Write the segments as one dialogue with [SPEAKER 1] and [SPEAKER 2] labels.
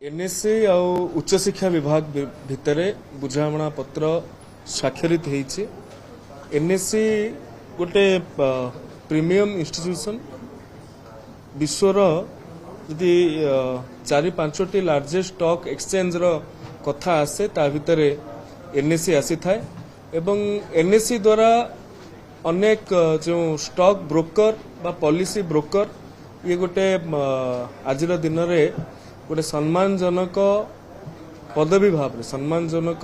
[SPEAKER 1] NSC उच्च शिक्षा विभाग भितर बुझामणा पत्र स्वाक्षरित होईछि। एनएससी गोटे प्रीमियम इंस्टीट्यूशन विश्वर यदि 4-5टी लार्जेस्ट स्टॉक एक्सचेंज रो कथा आसे ता भितर एनएससी आसी थाए एवं एनएससी द्वारा अनेक जो स्टॉक ब्रोकर बा पॉलिसी ब्रोकर ये गोटे आजिर दिन में गोटे सम्मानजनक पदवी भाव रे सम्मानजनक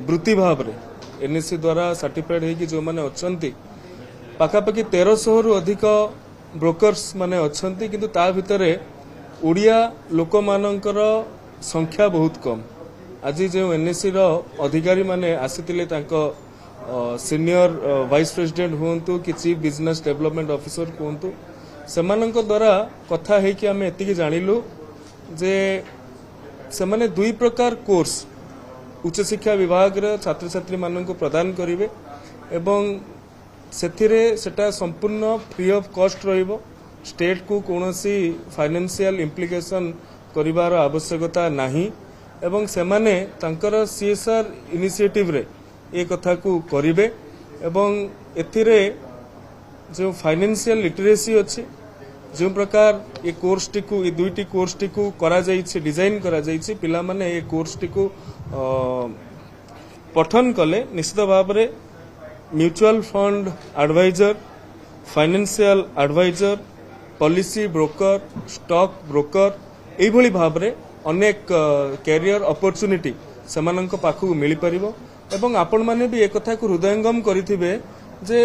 [SPEAKER 1] वृत्ति भाव रे एनएससी द्वारा सर्टिफाइड होगी जो माने अछंती पाखापाखि 1300 रु अधिक ब्रोकर्स माने अछंती किंतु ता भितरे ओडिया लोक मानकर संख्या बहुत कम। आज जो एनएससी रो अधिकारी माने आसीतिले तांको सीनियर वाइस प्रेसिडेंट हुंतु कि चीफ बिजनेस डेवलपमेंट ऑफिसर हुंतु सेमानंक द्वारा कथा है कि आमे एतिकी जानिलु जे सेमाने दुई प्रकार कोर्स उच्च शिक्षा विभाग रे छात्र छात्री माननकु प्रदान करिवे एवं सेथिरे सेटा संपूर्ण फ्री ऑफ कॉस्ट रहिबो। स्टेट को कोनोसी फाइनेंशियल इम्प्लिकेशन करिवार आवश्यकता नाही एवं सेमाने तांकर सीएसआर इनिशिएटिव रे ए कथा को करिवे एवं एथिरे जो फाइनेंशियल लिटरेसी अछि जो प्रकार ये कोर्स टी को ये दुईटी कोर्स टी को करा जाइछि डिजाइन करा जाइछि पिला माने ये कोर्स टी को पठन कले निश्चित भाव रे mutual fund advisor financial advisor policy broker stock broker एई भली भाव रे अनेक कैरियर अपॉर्चुनिटी सेमानंक पाखु मिली परिबो एवं आपण माने भी एक कथा को हृदयंगम करिथिबे जे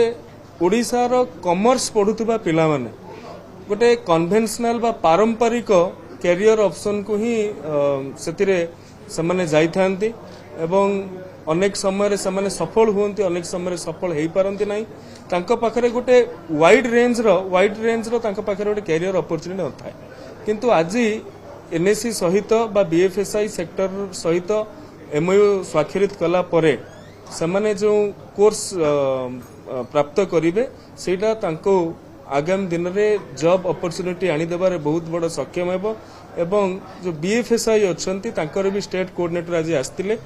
[SPEAKER 1] ओडिसा रो कॉमर्स पढुतबा पिला माने गोटे कन्वेंशनल बा पारंपरिक कैरियर ऑप्शन को ही सेतिरे समाने जाई थांती एवं अनेक समय रे समाने सफल हुंती अनेक समय रे सफल हेई पारंती नाही तांको पाखरे गोटे वाइड रेंज रो तांको पाखरे गोटे कैरियर अपॉर्चुनिटी नथाय किंतु आज एनएससी सहित बा बीएफएसआई सेक्टर सहित एमओयू स्वाक्षरित कला परे समाने जो कोर्स प्राप्त करिवे सेटा तांको आगामी दिन में जॉब अपॉर्चुनिटी आनी देबारे बहुत बड़ सक्षम हेबो एवं जो बीएफएसआई अछंती तांकर भी स्टेट कोऑर्डिनेटर आज आस्तिले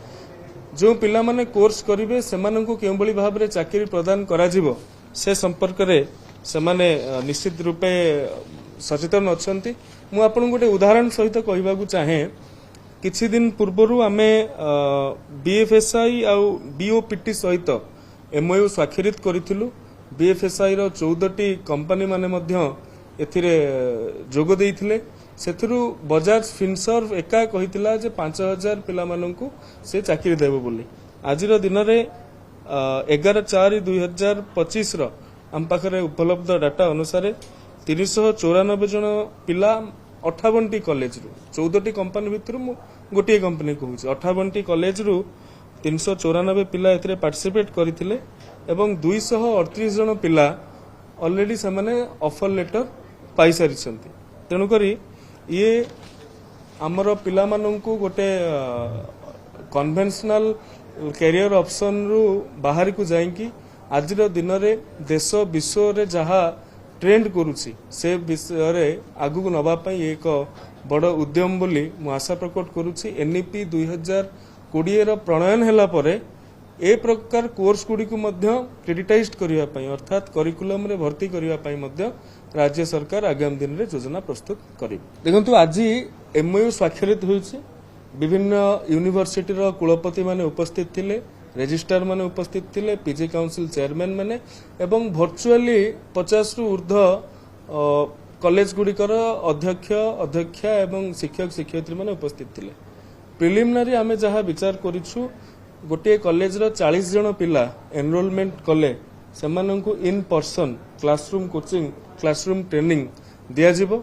[SPEAKER 1] जो पिला माने कोर्स करिवे सेमानंकु केउ बली भाव रे चाकरी प्रदान करा जिवो से संपर्क रे सेमाने निश्चित रूपे सचेतन अछंती। मु आपन गोटे उदाहरण सहित कहबाकू चाहे किछि दिन पूर्वरु आमे बीएफएसआई आ बीओपीटी सहित एमओयू स्वाक्षरित करिथिलु। बीएफएसआई रो 14टी कंपनी माने मध्य एथिरे जोग देइथिले सेथुरु बजाज फिनसर्व एका कहितिला जे 5000 पिला माननकु से चाकरी देबो बोली। आजिर दिन रे 11/4/2025 रो हम पाखरे उपलब्ध डाटा अनुसार 394 जन पिला 58टी कॉलेज रु 14टी कंपनी भितर मु गोटे कंपनी कहूची 58टी कॉलेज रु 394 पिला एथिरे पार्टिसिपेट करिथिले एवं 238 जन पिला ऑलरेडी सेमाने ऑफर लेटर पाई सारिछंती। तेणु करी ये हमर पिला माननकु गोटे कन्वेंशनल कैरियर ऑप्शन रु बाहर को जाइकी आजिर दिन रे देश विश्व रे जहा ट्रेंड करूची से विषय रे आगु को नबा पई एक बड़ उद्यम बोली मु आशा प्रकट करूची। एनईपी 2020 रो प्रणयन हैला परे ए प्रकार कोर्स गुडी को मध्य क्रेडिटाइज्ड करिया पई अर्थात करिकुलम रे भर्ती करिया पई मध्य राज्य सरकार आगामी दिन रे योजना प्रस्तुत करी। देखंतु आज एमओयू स्वाक्षरित होईछि विभिन्न यूनिवर्सिटी रो कुलपति माने उपस्थित थिले रजिस्ट्रार माने उपस्थित थिले पीजी काउंसिल चेयरमैन माने एवं वर्चुअली 50 रु ऊर्ध्व कॉलेज गुडिकर अध्यक्ष अध्यक्षा एवं शिक्षक शिक्षयित्री माने उपस्थित थिले। प्रिलिमिनरी आमे जहा विचार करिछु गोटे कॉलेज रो 40 जन पिला एनरोलमेंट कले सेमानंकु in person classroom coaching classroom training दिया जिवो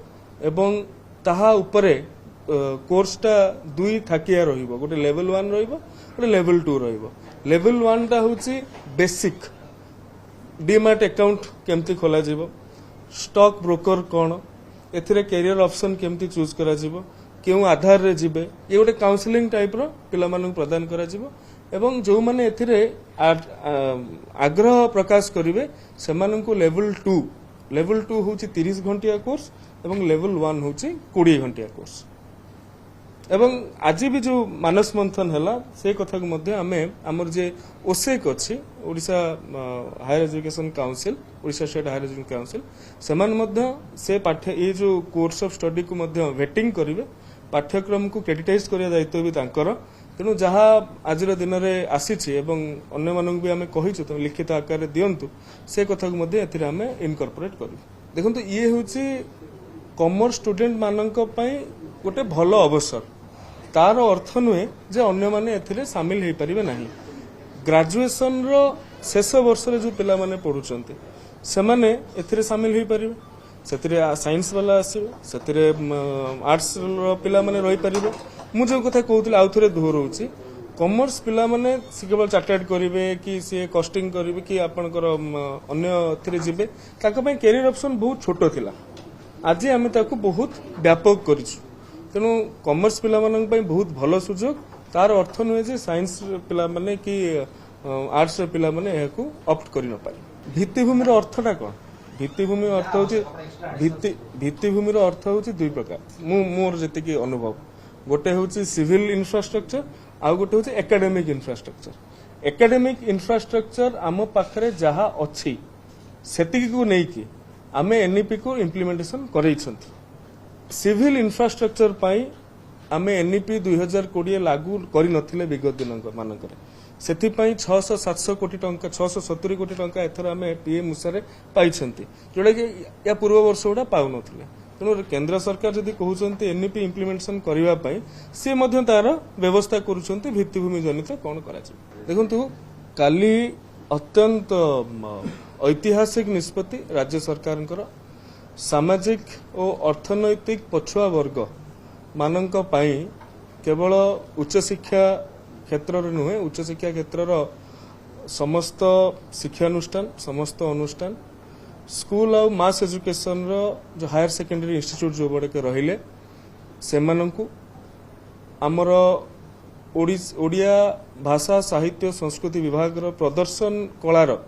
[SPEAKER 1] एवं ताहा उपरे कोर्सटा दुई थाकिया रहिबो गोटे लेवल 1 रहिबो गोटे लेवल 2 रहिबो। लेवल 1 टा होची बेसिक डीमैट अकाउंट केमती खोला जिवो स्टॉक ब्रोकर कोन एथिरे कैरियर ऑप्शन केमती चूज करा जिवो केउ आधार रे जिबे ये गोटे काउंसलिंग टाइप रो पिला मानन प्रदान करा जिवो एवं जो माने एथिरे आग्रह प्रकाश करिवे सेमानंकु लेवल 2 होची 30 घंटिया कोर्स एवं लेवल 1 होची 20 घंटिया कोर्स। এবং আজি भी जो मानस मंथन है से कथा को मध्य आमे आमर जे ओसेक अच्छी Odisha higher education council Odisha state higher education council सेमान मध्य से पाठ्य ये जो कोर्स ऑफ स्टडी को मध्य वेटिंग करिवे पाठ्यक्रम को क्रेडिटाइज करिया दायित्व भी तांकर तेणु जहाँ आज दिन में आसी अन्य मानक भी आम कहीचु तुम लिखित आकार दिंतु से कथा को मध्य एथिरे आमे इनकॉर्पोरेट करू देखो ये हूँ कॉमर्स स्टूडेंट मानक पई गोटे भल अवसर तार अर्थ नुहे जे अन्य माने एथिरे सामिल हो पारिबे नाही ग्रेजुएशन रो शेष वर्ष रे जो पिला माने पढुचंती से माने एथिरे सामिल हो पारिबे सेतिरे साइंस वाला आसीबे सेतिरे आर्ट्स रो पिला माने रही पारिबे मु जो कथा कहउतले आउ थरे दोहरउची कॉमर्स पिला माने केवल चार्टर्ड करिवे कि से कॉस्टिंग करिवे कि आपनकर अन्य थिरे जिबे ताका पई कैरियर ऑप्शन बहुत छोटो थिला आज आम ताकू बहुत व्यापक करिछु तेणु कॉमर्स पिला मानन पई बहुत भलो सुजोग तार अर्थ नुहे जे साइंस पिला माने कि आर्ट्स पिला माने एहाकू ऑप्ट करि न पारे भित्तिभूमि रो अर्थटा कोन भित्तिभूमि अर्थ होची भित्तिभूमि रो अर्थ होची दुई प्रकार मोर जति कि अनुभव गोटे होची सिविल इंफ्रास्ट्रक्चर आ गोटे होची एकेडमिक इंफ्रास्ट्रक्चर एकेडमिक इंफ्रास्ट्रक्चर आम पाखरे जहा अछि सेतिकी को नै कि आमे एनईपी को इम्प्लीमेंटेशन करैछंती सिविल इंफ्रास्ट्रक्चर पाई आमे एनईपी 2020 लागू करि नथिले विगत दिन मानकरे सेति पाई 600-700 कोटी टंका 670 कोटी टंका एथर आमे पीएम मुसारे पाइछंती जोडा कि या पूर्व वर्ष उडा पाउ नथिले तेणु केंद्र सरकार जदि कहउछंती एनईपी इम्प्लीमेंटेशन करिवा पाई से मध्य तार व्यवस्था करूछंती भित्तिभूमि जनित कोन कराछि देखंतु काली अत्यंत ऐतिहासिक निष्पत्ति राज्य सरकार सामाजिक और अर्थनैतिक पछुआ वर्ग मानक पाई केवल उच्च शिक्षा क्षेत्र नुहे उच्च शिक्षा क्षेत्र समस्त शिक्षानुष्ठान समस्त अनुष्ठान स्कूल और मास एजुकेशन जो हायर सेकेंडरी इंस्टीट्यूट जो बड़े रहिले से आमर ओडिया भाषा साहित्य संस्कृति विभाग प्रदर्शन कलार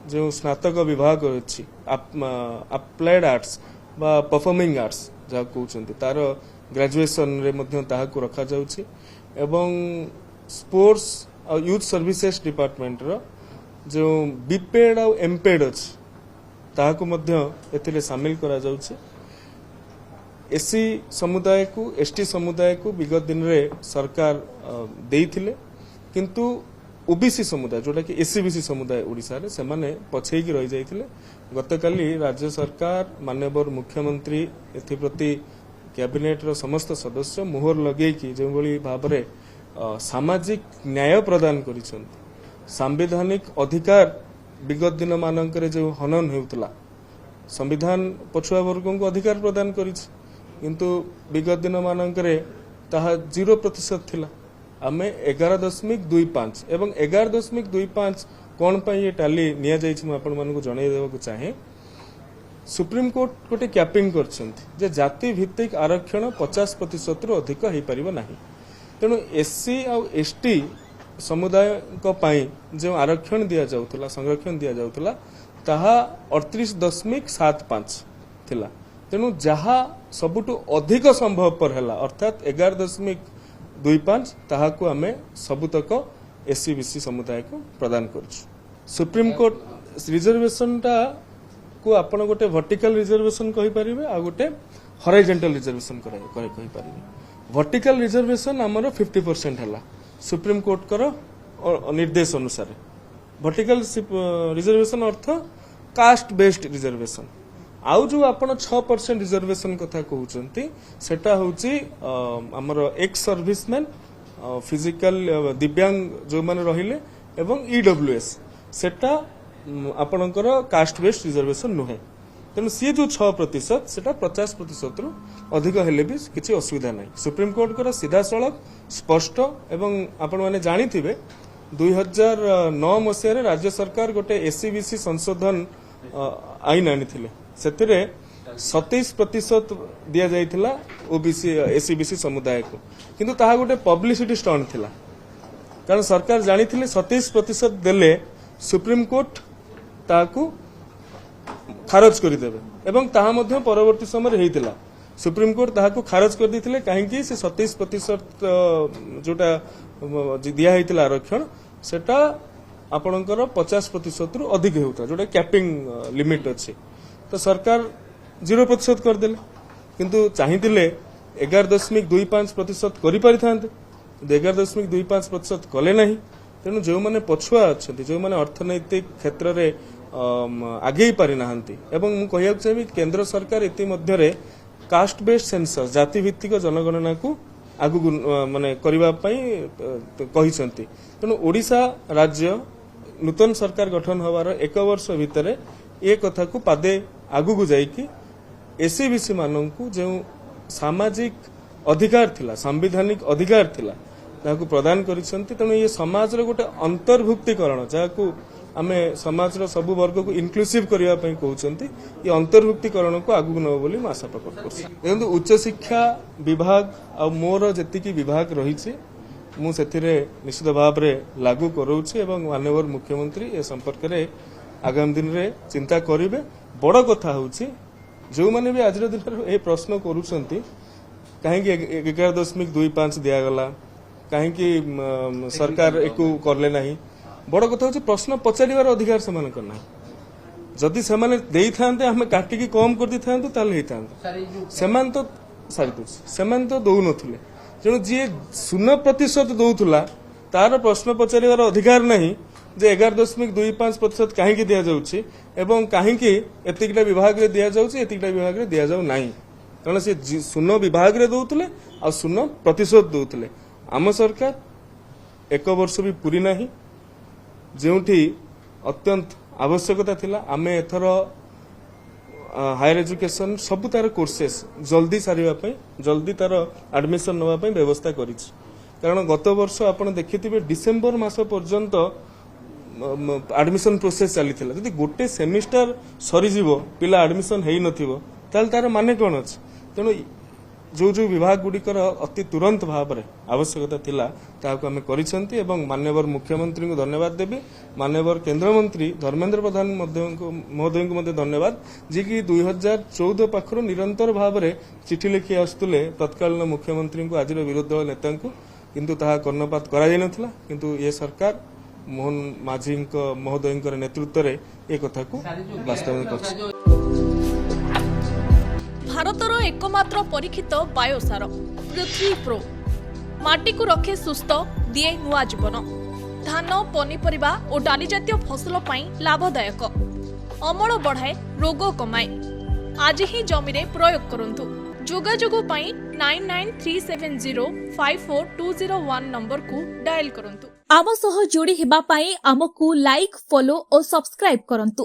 [SPEAKER 1] जो स्नातक विभाग अच्छी अप्लाइड आर्ट्स बा परफॉर्मिंग आर्ट्स जहाँ कहते तार ग्रेजुएशन रे मध्य ताहाकु रखा जाउछि एवं स्पोर्ट्स और यूथ सर्विसेज डिपार्टमेंट रो जो बीपेड और एमपेड अच्छी ताहाकु मध्य एथिले शामिल करा जाउछि एससी समुदाय को एसटी समुदाय को विगत दिन रे सरकार देइथिले किंतु ओबीसी समुदाय जोटा कि एससीबीसी समुदाय ओडिशा रे से माने पछेई की रहि जाइथिले गतकाली राज्य सरकार माननीय मुख्यमंत्री एथि प्रति कैबिनेट रो समस्त सदस्य मोहर लगे कि जो भली भाबरे सामाजिक न्याय प्रदान करिसंती संवैधानिक अधिकार विगत दिन मानकरे जो हनन हेउतला संविधान पछुआ वर्गों को अधिकार प्रदान करिछि किंतु विगत दिन मानकरे ताहा 0% थिला आमे 11.25 एवं 11.25 कौन पाई ये टाली निया जाइछि म आपन मानको जणाई देबा को चाहे सुप्रीम कोर्ट गोटे कैपिंग करछंती जे जाति भित्तिक आरक्षण 50% रु अधिक हेइ परिबो नाही तेणु एससी और एसटी समुदाय को पाई जो आरक्षण दिया जाउतला संरक्षण दिया जाउतला ताहा 38.75 थिला तेणु जहा सबुटु अधिक संभव पर हला अर्थात 11.25 ताहाकु आमे सबुतक एससीबीसी समुदाय को प्रदान करछु सुप्रीम कोर्ट रिजर्वेशन टा को आपण गोटे वर्टिकल रिजर्वेशन कहि परिबे आ गोटे हॉरिजॉन्टल रिजर्वेशन कहि परिबे वर्टिकल रिजर्वेशन हमरो 50% हला सुप्रीम कोर्ट कर निर्देश अनुसार वर्टिकल रिजर्वेशन अर्थ कास्ट बेस्ड रिजर्वेशन आउ जो आपण 6% रिजर्वेशन कथा कहउचंती सेटा होची हमर एक्स सर्विसमैन फिजिकल दिव्यांग जो माने रहिले एवं ईडब्ल्यूएस सेटा आपणकर कास्ट बेस्ड रिजर्वेशन नुहे तेणु सी जो 6% सेटा 50% रु अधिक हेले भी किसी असुविधा नहीं सुप्रीम कोर्ट कर सीधा सड़क स्पष्ट एवं आपण माने जानिथिबे 2009 मसिया राज्य सरकार गोटे एससीबीसी संशोधन आईन आनिथिले सेतिरे 27% दिया जाइथिला ओबीसी एससीबीसी समुदाय को किंतु ताहा गोटे पब्लिसिटी स्टंट थिला कारण सरकार जानिथिले 27% देले सुप्रीम कोर्ट ताकू खारज करदेवे एवं ताहा मध्य परवर्ती समय हेइतिला सुप्रीमकोर्ट ताहाको खारज कर देथिले काहेकि से 27% जोटा दिया होता आरक्षण सेटा आपणकर 50% रु अधिक होता जोटा कैपिंग लिमिट अच्छी तो सरकार 0% करदेले किंतु चाहिए 11.25% कर 11.25% कले ना तेणु जो मैंने पछुआ अच्छा जो मैंने अर्थनैतिक क्षेत्र में आगे पारि ना एवं मुझे चाहिए केंद्र सरकार इतिमध्य कास्ट बेस्ड सेंसस जाति भित्तिक जनगणना को आगु माने करबा पई तेणु ओडिशा राज्य नूतन सरकार गठन होवार 1 वर्ष भितर ए कथा को पादे आगु को जाइकी एससीबीसी मानू जो सामाजिक अधिकार थिला संवैधानिक अधिकार थिला ताकू प्रदान करिसेंती तेणु ये समाज रो गोटे अंतर्भुक्तिकरण जाकू आमे समाज रो सब वर्ग को इनक्लूसिव करिया पई कहउचंती ये अंतर्भुक्तिकरण को आगु न बोली आशा प्रकट करछि देखो उच्च शिक्षा विभाग आ मोर जेतिकी विभाग रहिछि मु सेथिरे निश्चित भाव रे लागू करूछि एवं माननीय मुख्यमंत्री ए संपर्क रे आगामी दिन रे चिंता करिवे बड़ कथा होछि जो माने भी आज दिन ए प्रश्न करूछंती कहीं 11.25 दिया गला कहीं सरकार एको करले नहीं बड़ कथा होछि प्रश्न पचारिवार अधिकार समान करना जदि सेमाने देई थांते हमें काटिकी कम कर दी थांतो ताल हेई थांतो सेमान तो सारी दो सेमान तो दउ नथिले जेणु जी 0% दउथुला तार प्रश्न पचारिवार अधिकार नहीं जे 11.25% कहीं दिया जाउछि एवं कहीं एतिकटा विभाग रे दिया जाउछि एतिकटा विभाग रे दिया जाउ नाही कारण से 0 विभाग रे दउथुले आ 0% दउथुले आम सरकार 1 वर्ष भी पूरी नाही जोठी अत्यंत आवश्यकता थिला आमे एथर हायर एजुकेशन सब तार कोर्सेस जल्दी सारिबा पई जल्दी तार एडमिशन नवा पई व्यवस्था करिछि कारण गत वर्ष आपण देखिथिबे डिसेंबर मास पर्यंत एडमिशन प्रोसेस चली जदि गोटे सेमिस्टर सरी जीवो पिला एडमिशन हेई नथिबो ताल तार माने कोन अछि तेणु जो जो विभाग गुड़िकर अति तुरंत भाव में आवश्यकता थिला ताको आमे करिसेंती एवं माननीय मुख्यमंत्री को धन्यवाद देबी माननीय केंद्र मंत्री धर्मेंद्र प्रधान महोदय को मध्य धन्यवाद जी कि 2014 पाखर निरंतर भाव में चिठी लिखि आसुले तत्कालीन मुख्यमंत्री को आज विरोधी दल नेता किंतु ताहा कर्णपात करा जाय नथिला किंतु ये सरकार मोहन माझी महोदय नेतृत्व में एक कथा को वास्तव में
[SPEAKER 2] भारतर एकमात्र परीक्षित बायोसार पृथ्वी प्रो माटी को रखे सुस्थ दिए नुआ जीवन धान पनीपरिबा और डाली जातीय फसल पाई लाभदायक अमल बढ़ाए रोग कमाए आज ही जमी रे प्रयोग करंतु जोगाजोग पाई 9937054201 नंबर को डायल करंतु
[SPEAKER 3] आम सह जोड़ी हेबा पाई आमको लाइक फॉलो और सब्सक्राइब करंतु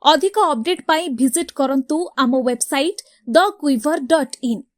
[SPEAKER 3] अधिक अपडेट पाई विजिट करंतु आम वेबसाइट thequiver.in